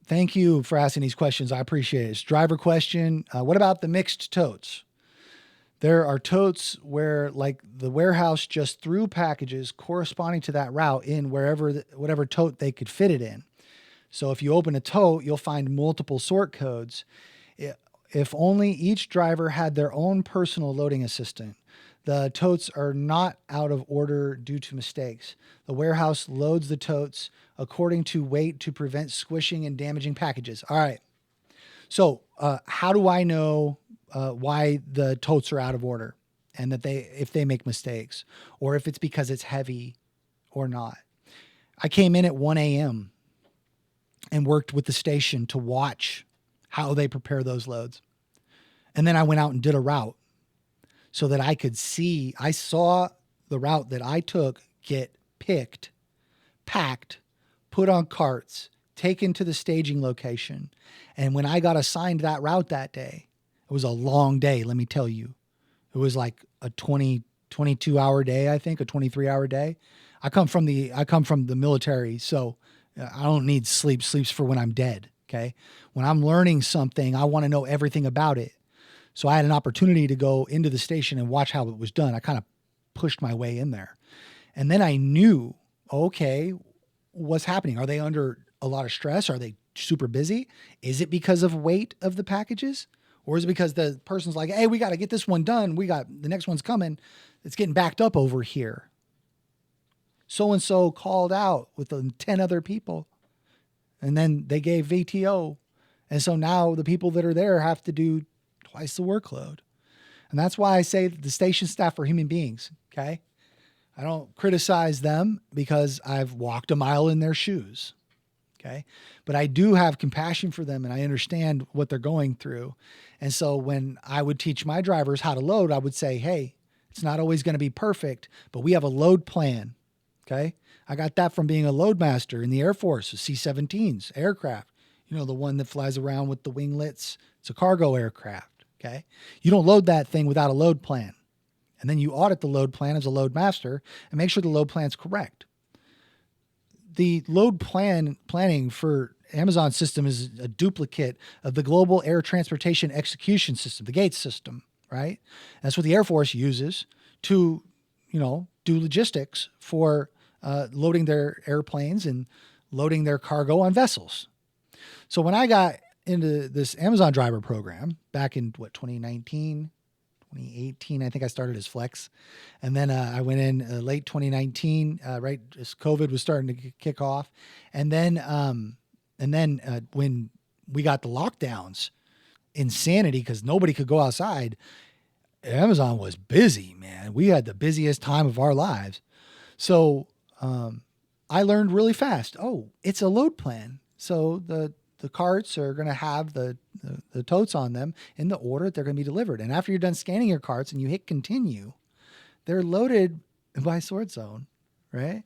Thank you for asking these questions. I appreciate it. It's driver question. What about the mixed totes? There are totes where like the warehouse just threw packages corresponding to that route in whatever tote they could fit it in. So if you open a tote, you'll find multiple sort codes. If only each driver had their own personal loading assistant. The totes are not out of order due to mistakes. The warehouse loads the totes according to weight to prevent squishing and damaging packages. All right. So how do I know why the totes are out of order and that if they make mistakes or if it's because it's heavy or not? I came in at 1 a.m. and worked with the station to watch how they prepare those loads. And then I went out and did a route so that I saw the route that I took get picked, packed, put on carts, taken to the staging location. And when I got assigned that route that day, it was a long day, let me tell you. It was like a 22-hour day, I think, a 23-hour day. I come from the military, so I don't need sleep. Sleep's for when I'm dead, okay? When I'm learning something, I want to know everything about it. So I had an opportunity to go into the station and watch how it was done. I kind of pushed my way in there. And then I knew, okay, what's happening? Are they under a lot of stress? Are they super busy? Is it because of weight of the packages? Or is it because the person's like, hey, we got to get this one done. The next one's coming. It's getting backed up over here. So-and-so called out with 10 other people. And then they gave VTO. And so now the people that are there have to do twice the workload. And that's why I say that the station staff are human beings, okay? I don't criticize them because I've walked a mile in their shoes, okay? But I do have compassion for them and I understand what they're going through. And so when I would teach my drivers how to load, I would say, hey, it's not always going to be perfect, but we have a load plan, okay? I got that from being a load master in the Air Force, the C-17s, aircraft. You know, the one that flies around with the winglets. It's a cargo aircraft. Okay. You don't load that thing without a load plan. And then you audit the load plan as a load master and make sure the load plan's correct. The load planning for Amazon system is a duplicate of the Global Air Transportation Execution System, the GATE system, right? That's what the Air Force uses to, do logistics for loading their airplanes and loading their cargo on vessels. So when I got into this Amazon driver program back in 2019, 2018, I think I started as flex. And then I went in late 2019, right as COVID was starting to kick off. And then when we got the lockdowns, insanity, because nobody could go outside, Amazon was busy, man. We had the busiest time of our lives. So I learned really fast. Oh, it's a load plan. So the carts are going to have the totes on them in the order that they're going to be delivered. And after you're done scanning your carts and you hit continue, they're loaded by sort zone, right?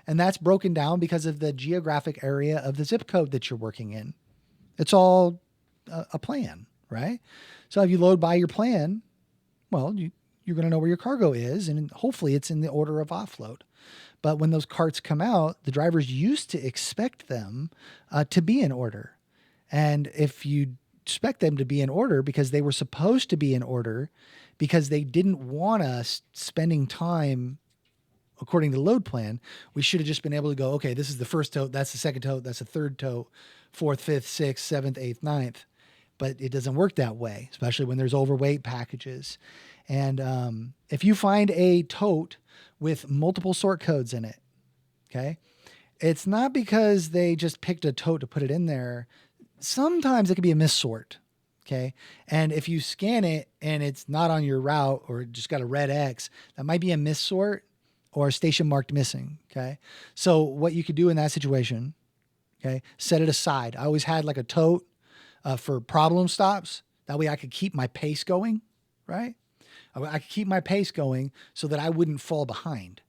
And that's broken down because of the geographic area of the zip code that you're working in. It's all a plan, right? So if you load by your plan, well, you're going to know where your cargo is, and hopefully it's in the order of offload. But when those carts come out, the drivers used to expect them to be in order. And if you expect them to be in order because they were supposed to be in order, because they didn't want us spending time according to the load plan, we should have just been able to go, okay, this is the first tote, that's the second tote, that's the third tote, fourth, fifth, sixth, seventh, eighth, ninth. But it doesn't work that way, especially when there's overweight packages. And if you find a tote with multiple sort codes in it, okay, it's not because they just picked a tote to put it in there. Sometimes it could be a missort, okay? And if you scan it and it's not on your route or just got a red X, that might be a missort or a station marked missing, okay? So what you could do in that situation, okay, set it aside. I always had like a tote for problem stops. That way I could keep my pace going, right? I could keep my pace going so that I wouldn't fall behind.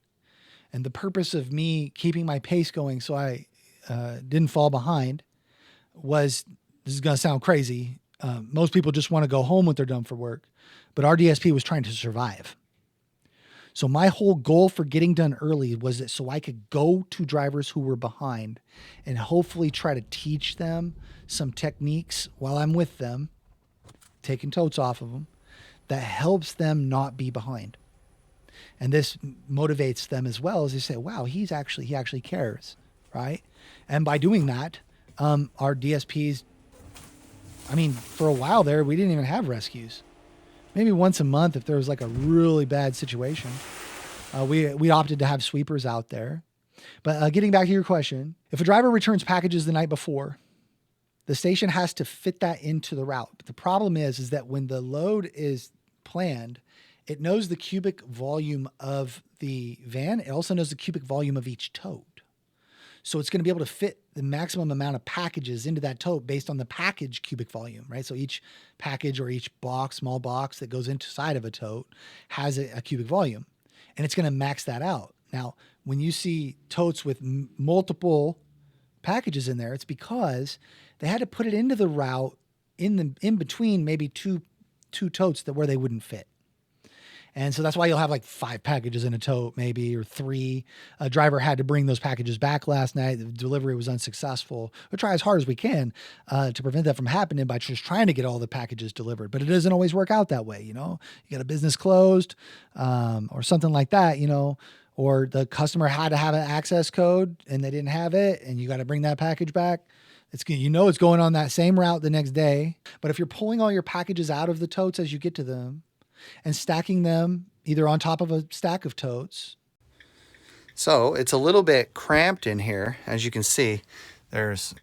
And the purpose of me keeping my pace going so I didn't fall behind was, this is going to sound crazy. Most people just want to go home when they're done for work, but our DSP was trying to survive. So my whole goal for getting done early was that so I could go to drivers who were behind and hopefully try to teach them some techniques while I'm with them, taking totes off of them, that helps them not be behind. And this motivates them as well, as they say, wow, he actually cares, right? And by doing that, our DSPs, I mean, for a while there, we didn't even have rescues. Maybe once a month if there was like a really bad situation. We opted to have sweepers out there. But getting back to your question, if a driver returns packages the night before, the station has to fit that into the route. But the problem is that when the load is planned, it knows the cubic volume of the van. It also knows the cubic volume of each tote. So it's going to be able to fit the maximum amount of packages into that tote based on the package cubic volume, right? So each package or each box, small box that goes inside of a tote has a cubic volume, and it's going to max that out. Now, when you see totes with multiple packages in there, it's because they had to put it into the route in between maybe two totes where they wouldn't fit. And so that's why you'll have like 5 packages in a tote, maybe, or 3. A driver had to bring those packages back last night. The delivery was unsuccessful. We'll try as hard as we can to prevent that from happening by just trying to get all the packages delivered. But it doesn't always work out that way, you know. You got a business closed or something like that, you know, or the customer had to have an access code and they didn't have it, and you got to bring that package back. It's going on that same route the next day. But if you're pulling all your packages out of the totes as you get to them, and stacking them either on top of a stack of totes. So it's a little bit cramped in here. As you can see, there's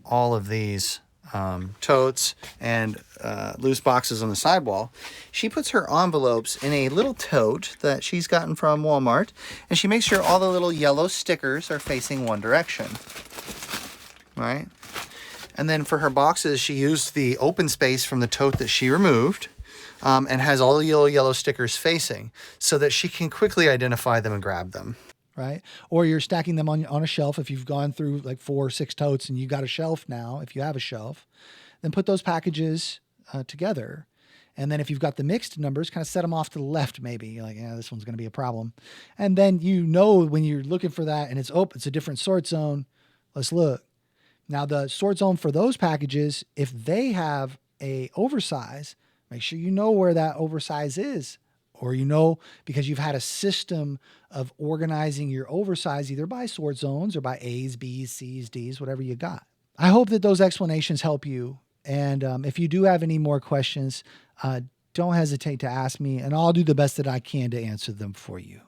all of these totes and loose boxes on the sidewall. She puts her envelopes in a little tote that she's gotten from Walmart, and she makes sure all the little yellow stickers are facing one direction, right? And then for her boxes, she used the open space from the tote that she removed, and has all the yellow stickers facing so that she can quickly identify them and grab them. Right? Or you're stacking them on a shelf. If you've gone through like 4 or 6 totes and you got a shelf now, if you have a shelf, then put those packages together. And then if you've got the mixed numbers, kind of set them off to the left maybe. You're like, yeah, this one's going to be a problem. And then you know when you're looking for that and it's a different sort zone, let's look. Now the sort zone for those packages, if they have a oversize, make sure you know where that oversize is, or you know, because you've had a system of organizing your oversize either by sort zones or by A's, B's, C's, D's, whatever you got. I hope that those explanations help you. And if you do have any more questions, don't hesitate to ask me, and I'll do the best that I can to answer them for you.